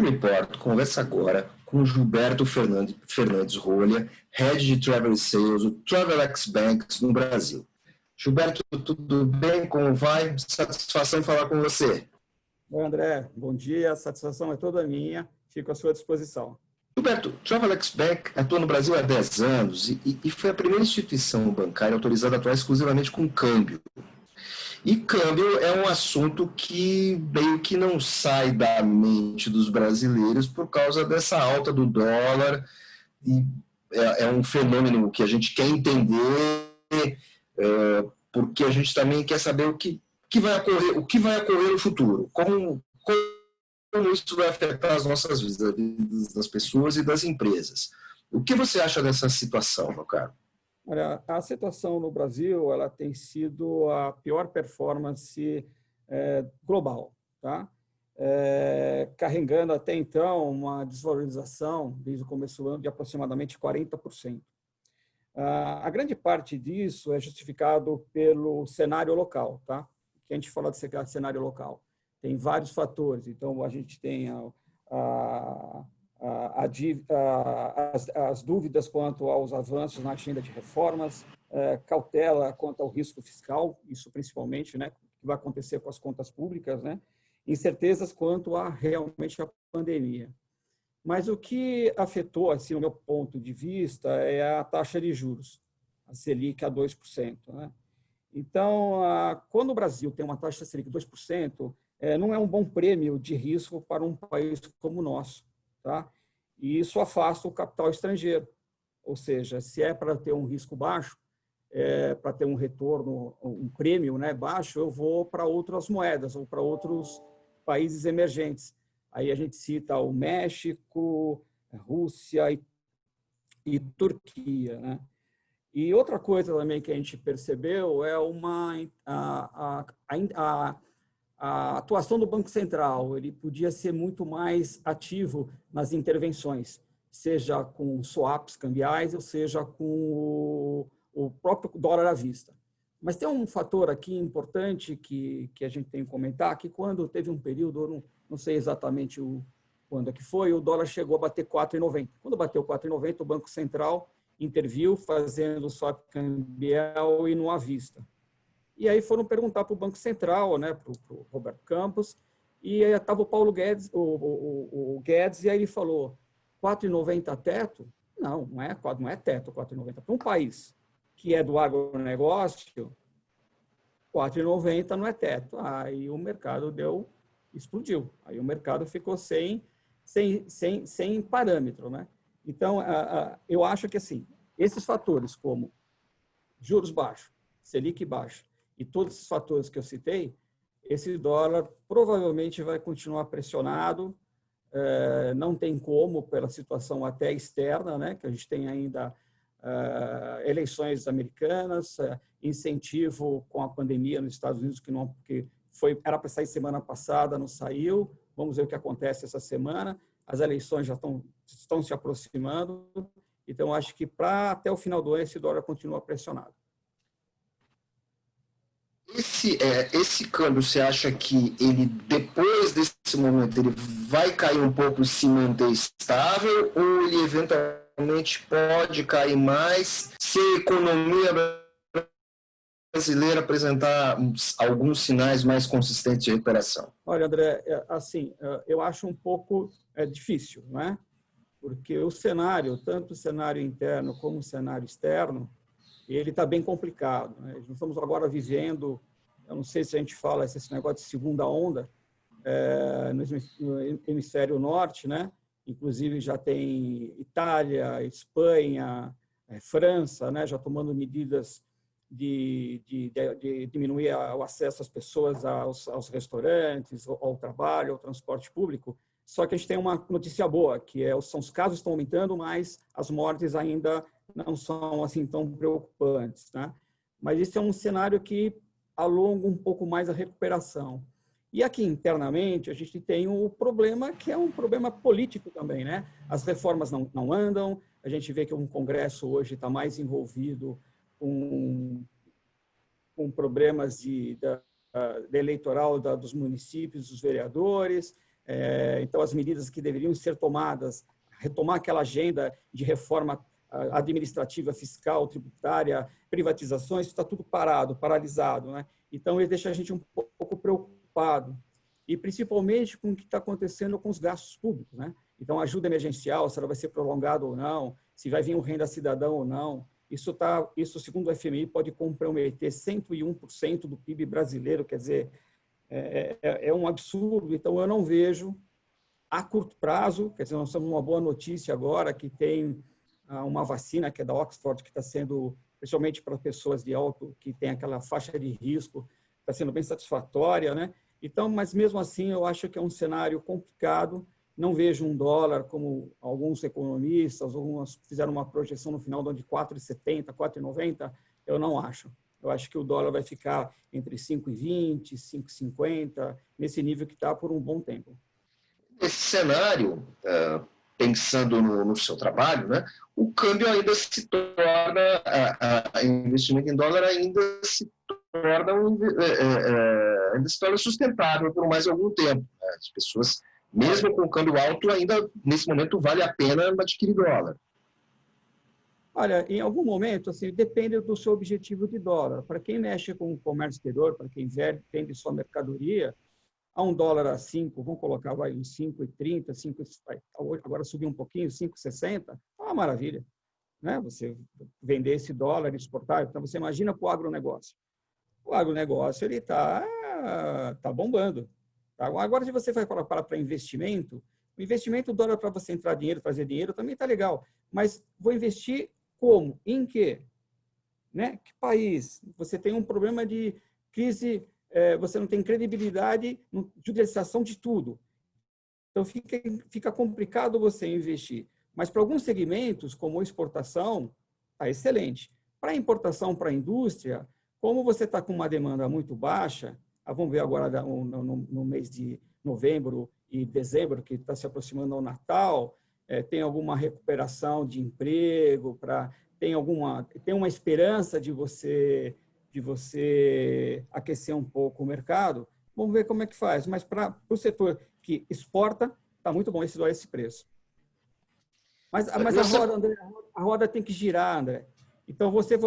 Report conversa agora com Gilberto Fernandes Rolha, Head de Travel e Sales, do Travelex Banks no Brasil. Gilberto, tudo bem? Como vai? Satisfação em falar com você. Oi, André. Bom dia. A satisfação é toda minha. Fico à sua disposição. Gilberto, Travelex Bank atua no Brasil há 10 anos e foi a primeira instituição bancária autorizada a atuar exclusivamente com câmbio. E câmbio é um assunto que meio que não sai da mente dos brasileiros por causa dessa alta do dólar. E é um fenômeno que a gente quer entender, porque a gente também quer saber o que vai ocorrer no futuro, como isso vai afetar as nossas vidas, a vida das pessoas e das empresas. O que você acha dessa situação, meu caro? Olha, a situação no Brasil ela tem sido a pior performance global, tá? Carregando até então uma desvalorização desde o começo do ano de aproximadamente 40%. A grande parte disso é justificado pelo cenário local, tá? Que a gente fala de cenário local. Tem vários fatores. Então, a gente tem as dúvidas quanto aos avanços na agenda de reformas, cautela quanto ao risco fiscal, isso principalmente, né, que vai acontecer com as contas públicas, né, incertezas quanto a realmente a pandemia. Mas o que afetou, assim, no meu ponto de vista, é a taxa de juros, a Selic a 2%. Né? Então, quando o Brasil tem uma taxa Selic de 2%, não é um bom prêmio de risco para um país como o nosso. Tá? E isso afasta o capital estrangeiro. Ou seja, se é para ter um risco baixo, para ter um retorno, um prêmio, né, baixo, eu vou para outras moedas ou para outros países emergentes. Aí a gente cita o México, a Rússia e Turquia. Né? E outra coisa também que a gente percebeu é a atuação do Banco Central. Ele podia ser muito mais ativo nas intervenções, seja com swaps cambiais, ou seja com o próprio dólar à vista. Mas tem um fator aqui importante que a gente tem que comentar, que quando teve um período, não sei exatamente quando é que foi, o dólar chegou a bater 4,90. Quando bateu 4,90, o Banco Central interviu fazendo swap cambial e não à vista. E aí foram perguntar para o Banco Central, né, para o Roberto Campos, e aí estava o Paulo Guedes, o Guedes, e aí ele falou, 4,90 teto? Não é teto 4,90. Para um país que é do agronegócio, 4,90 não é teto. Aí o mercado explodiu. Aí o mercado ficou sem parâmetro. Né? Então, eu acho que assim, esses fatores como juros baixos, Selic baixo, e todos esses fatores que eu citei, esse dólar provavelmente vai continuar pressionado, não tem como, pela situação até externa, né, que a gente tem ainda eleições americanas, incentivo com a pandemia nos Estados Unidos, era para sair semana passada, não saiu, vamos ver o que acontece essa semana, as eleições já estão se aproximando, então acho que até o final do ano esse dólar continua pressionado. Esse câmbio, você acha que ele, depois desse momento, ele vai cair um pouco e se manter estável, ou ele eventualmente pode cair mais se a economia brasileira apresentar alguns sinais mais consistentes de recuperação? Olha, André, assim, eu acho um pouco difícil, não é? Porque o cenário, tanto o cenário interno como o cenário externo, ele está bem complicado. Né? Nós estamos agora vivendo, eu não sei se a gente fala esse negócio de segunda onda, no hemisfério norte, né? Inclusive já tem Itália, Espanha, França, né? Já tomando medidas de diminuir o acesso às pessoas aos restaurantes, ao trabalho, ao transporte público. Só que a gente tem uma notícia boa, que os casos estão aumentando, mas as mortes ainda não são assim tão preocupantes, né? Mas esse é um cenário que alonga um pouco mais a recuperação. E aqui internamente a gente tem um problema que é um problema político também, né? As reformas não andam, a gente vê que o Congresso hoje está mais envolvido com problemas de eleitoral dos municípios, dos vereadores, Então, as medidas que deveriam ser tomadas, retomar aquela agenda de reforma administrativa, fiscal, tributária, privatizações, está tudo parado, paralisado, né? Então, ele deixa a gente um pouco preocupado, e principalmente com o que está acontecendo com os gastos públicos, né? Então, a ajuda emergencial, se ela vai ser prolongada ou não, se vai vir um renda cidadão ou não, isso, segundo o FMI, pode comprometer 101% do PIB brasileiro, quer dizer, é um absurdo. Então, eu não vejo, a curto prazo, quer dizer, nós temos uma boa notícia agora, que tem uma vacina, que é da Oxford, que está sendo, principalmente para pessoas de alto, que tem aquela faixa de risco, está sendo bem satisfatória, né? Então, mas mesmo assim, eu acho que é um cenário complicado. Não vejo um dólar, como alguns economistas, alguns fizeram uma projeção no final de 4,70, 4,90, eu não acho. Eu acho que o dólar vai ficar entre 5,20, 5,50, nesse nível que está por um bom tempo. Esse cenário, pensando no seu trabalho, né, o câmbio ainda se torna, investimento em dólar ainda se torna, ainda se torna sustentável por mais algum tempo. Né? As pessoas, mesmo com o câmbio alto, ainda nesse momento vale a pena adquirir dólar. Olha, em algum momento, assim, depende do seu objetivo de dólar. Para quem mexe com o comércio exterior, para quem vende sua mercadoria, a $1,05, vamos colocar, vai, uns 5,30, agora subiu um pouquinho, 5,60, é uma maravilha, né? Você vender esse dólar, exportar. Então, você imagina para o agronegócio. O agronegócio, ele tá bombando. Tá? Agora, se você vai para investimento, o investimento, o dólar para você entrar dinheiro, trazer dinheiro, também está legal. Mas vou investir como? Em quê? Né? Que país? Você tem um problema de crise, você não tem credibilidade, judicialização de tudo. Então, fica complicado você investir. Mas para alguns segmentos, como exportação, está excelente. Para importação, para a indústria, como você está com uma demanda muito baixa, vamos ver agora no mês de novembro e dezembro, que está se aproximando ao Natal, tem alguma recuperação de emprego, tem uma esperança de você aquecer um pouco o mercado. Vamos ver como é que faz. Mas para o setor que exporta, está muito bom esse preço. Mas a roda tem que girar, André. Então, você,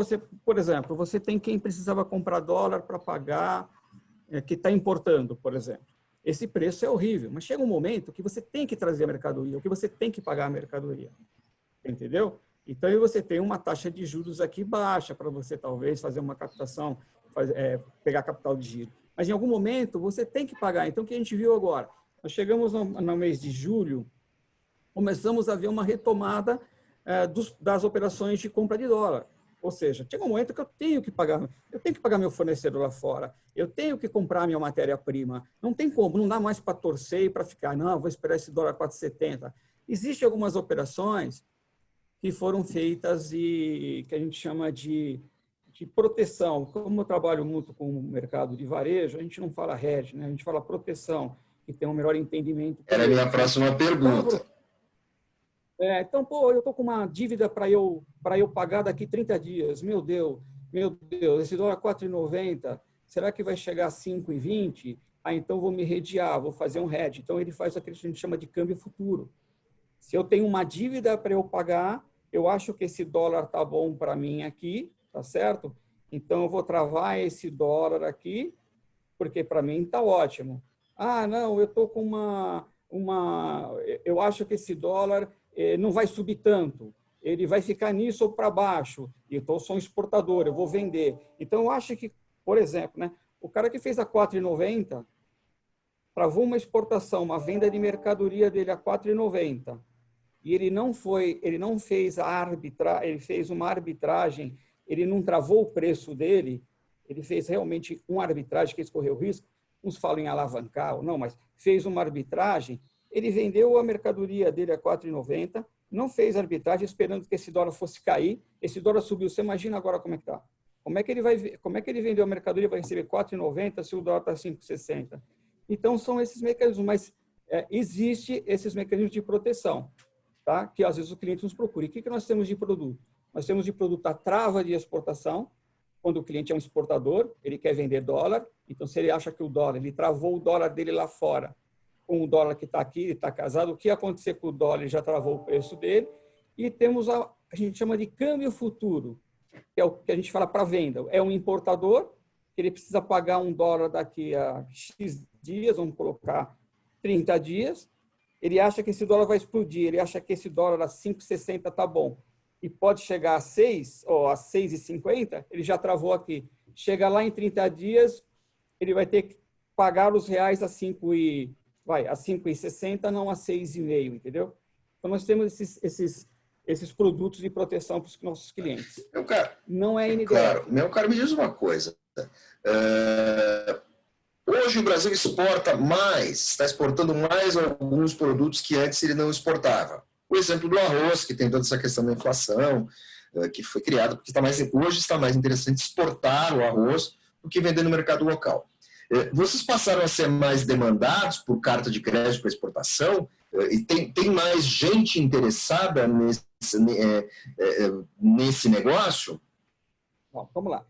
por exemplo, você tem quem precisava comprar dólar para pagar, que está importando, por exemplo. Esse preço é horrível, mas chega um momento que você tem que trazer a mercadoria, ou que você tem que pagar a mercadoria. Entendeu? Então, você tem uma taxa de juros aqui baixa para você, talvez, fazer uma captação, pegar capital de giro. Mas, em algum momento, você tem que pagar. Então, o que a gente viu agora? Nós chegamos no mês de julho, começamos a ver uma retomada das operações de compra de dólar. Ou seja, chega um momento que eu tenho que pagar meu fornecedor lá fora, eu tenho que comprar minha matéria-prima. Não tem como, não dá mais para torcer e para ficar, não, vou esperar esse dólar 4,70. Existem algumas operações que foram feitas e que a gente chama de proteção. Como eu trabalho muito com o mercado de varejo, a gente não fala hedge, né? A gente fala proteção, que tem um melhor entendimento. Era a minha próxima pergunta. Então, pô, eu estou com uma dívida para eu pagar daqui 30 dias. Meu Deus, esse dólar 4,90, será que vai chegar a 5,20? Então vou me hedgear, vou fazer um hedge. Então, ele faz aquilo que a gente chama de câmbio futuro. Se eu tenho uma dívida para eu pagar, eu acho que esse dólar está bom para mim aqui, tá certo? Então, eu vou travar esse dólar aqui, porque para mim está ótimo. Ah, não, eu estou com eu acho que esse dólar não vai subir tanto, ele vai ficar nisso ou para baixo, então eu sou um exportador, eu vou vender. Então, eu acho que, por exemplo, né, o cara que fez a 4,90, travou uma exportação, uma venda de mercadoria dele a 4,90, e ele não fez ele fez uma arbitragem, ele não travou o preço dele, ele fez realmente uma arbitragem que escorreu o risco, uns falam em alavancar ou não, mas fez uma arbitragem. Ele vendeu a mercadoria dele a 4,90, não fez arbitragem esperando que esse dólar fosse cair, esse dólar subiu. Você imagina agora como é que está? Como é que ele vendeu a mercadoria e vai receber 4,90 se o dólar está 5,60? Então, são esses mecanismos, mas existe esses mecanismos de proteção, tá? Que às vezes o cliente nos procura. E o que nós temos de produto? Nós temos de produto a trava de exportação, quando o cliente é um exportador, ele quer vender dólar, então se ele acha que ele travou o dólar dele lá fora, com o dólar que está aqui, está casado, o que ia acontecer com o dólar, ele já travou o preço dele, e temos a gente chama de câmbio futuro, que é o que a gente fala para venda. É um importador, que ele precisa pagar um dólar daqui a X dias, vamos colocar 30 dias, ele acha que esse dólar vai explodir, ele acha que esse dólar a 5,60 está bom, e pode chegar a 6 ou a 6,50, ele já travou aqui. Chega lá em 30 dias, ele vai ter que pagar os reais a 5,60, não a 6,5, entendeu? Então, nós temos esses produtos de proteção para os nossos clientes. Meu caro, não é inegável. Claro. Meu caro, me diz uma coisa. Hoje o Brasil exporta mais, está exportando mais alguns produtos que antes ele não exportava. O exemplo do arroz, que tem toda essa questão da inflação, que foi criado, porque hoje está mais interessante exportar o arroz do que vender no mercado local. Vocês passaram a ser mais demandados por carta de crédito para exportação? E tem mais gente interessada nesse negócio? Bom, vamos lá.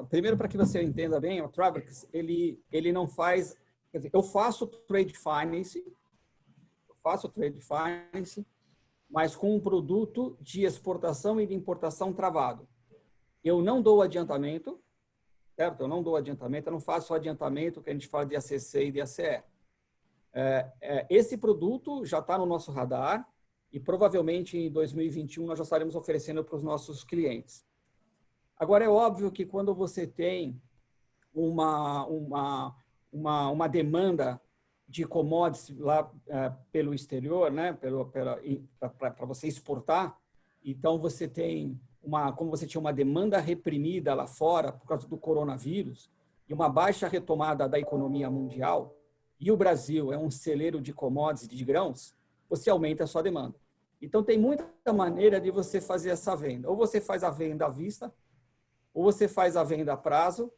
Primeiro, para que você entenda bem, o Travelex, ele não faz... Quer dizer, eu faço trade finance, mas com um produto de exportação e de importação travado. Eu não dou adiantamento, certo? Eu não dou adiantamento, eu não faço o adiantamento que a gente fala de ACC e de ACE. Esse produto já está no nosso radar e provavelmente em 2021 nós já estaremos oferecendo para os nossos clientes. Agora, é óbvio que quando você tem uma demanda de commodities lá pelo exterior, né, para você exportar, então você tem como você tinha uma demanda reprimida lá fora por causa do coronavírus e uma baixa retomada da economia mundial, e o Brasil é um celeiro de commodities, de grãos, você aumenta a sua demanda. Então, tem muita maneira de você fazer essa venda. Ou você faz a venda à vista, ou você faz a venda a prazo,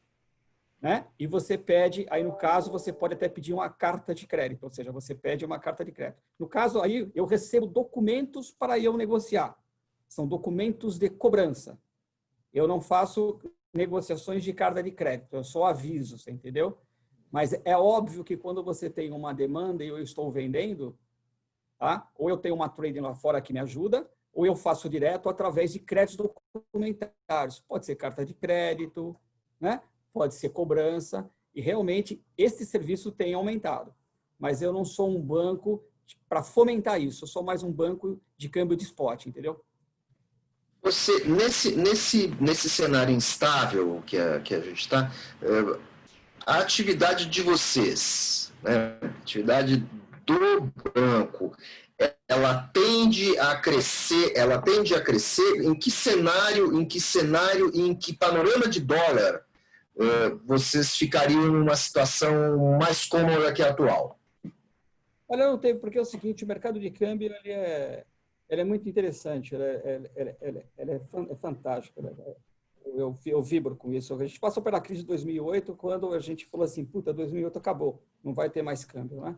né? E você pede, aí no caso, você pode até pedir uma carta de crédito, ou seja, você pede uma carta de crédito. No caso, aí eu recebo documentos para eu negociar. São documentos de cobrança. Eu não faço negociações de carta de crédito, eu só aviso, você entendeu? Mas é óbvio que quando você tem uma demanda e eu estou vendendo, tá? Ou eu tenho uma trading lá fora que me ajuda, ou eu faço direto através de créditos documentários. Pode ser carta de crédito, né? Pode ser cobrança, e realmente esse serviço tem aumentado. Mas eu não sou um banco para fomentar isso, eu sou mais um banco de câmbio de spot, entendeu? Você, nesse cenário instável que a gente está, a atividade de vocês, né, a atividade do banco, ela tende a crescer, em que cenário e em que panorama de dólar vocês ficariam numa situação mais cômoda que a atual? Olha, eu não tenho, porque é o seguinte, o mercado de câmbio ele é muito interessante, ele é fantástico. Eu vibro com isso. A gente passou pela crise de 2008, quando a gente falou assim, puta, 2008 acabou, não vai ter mais câmbio, né?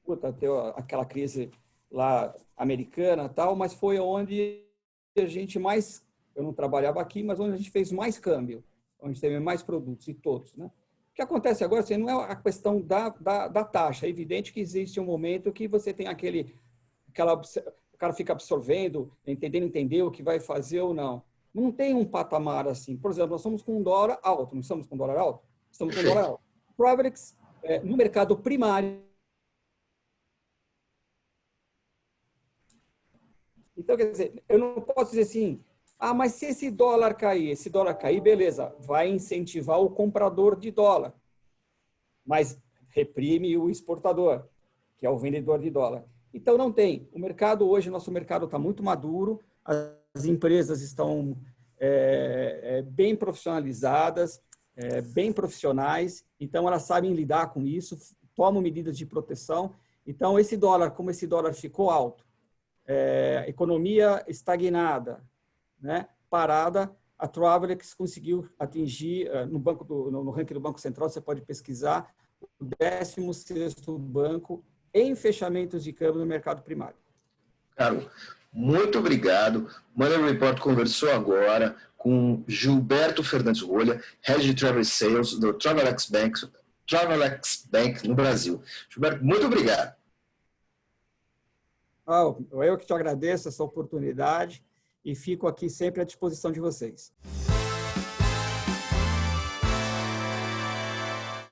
Puta, teve aquela crise lá americana e tal, mas foi onde a gente mais, eu não trabalhava aqui, mas onde a gente fez mais câmbio, onde teve mais produtos e todos, né? O que acontece agora, assim, não é a questão da taxa. É evidente que existe um momento que você tem o cara fica absorvendo, entender o que vai fazer ou não. Não tem um patamar assim. Por exemplo, nós estamos com um dólar alto. Não estamos com um dólar alto? Estamos com um dólar alto. Travelex, no mercado primário. Então, quer dizer, eu não posso dizer assim, mas se esse dólar cair, beleza, vai incentivar o comprador de dólar, mas reprime o exportador, que é o vendedor de dólar. Então, não tem. O mercado hoje, nosso mercado está muito maduro, as empresas estão bem profissionalizadas, bem profissionais, então elas sabem lidar com isso, tomam medidas de proteção. Então, esse dólar, como esse dólar ficou alto, economia estagnada, né, parada, a Travelex conseguiu atingir, no ranking do Banco Central, você pode pesquisar, o 16º banco em fechamentos de câmbio no mercado primário. Caro, muito obrigado. Money Report conversou agora com Gilberto Fernandes Rolha, Head de Travel Sales do Travelex Bank, Travelex Bank no Brasil. Gilberto, muito obrigado. Eu que te agradeço essa oportunidade e fico aqui sempre à disposição de vocês.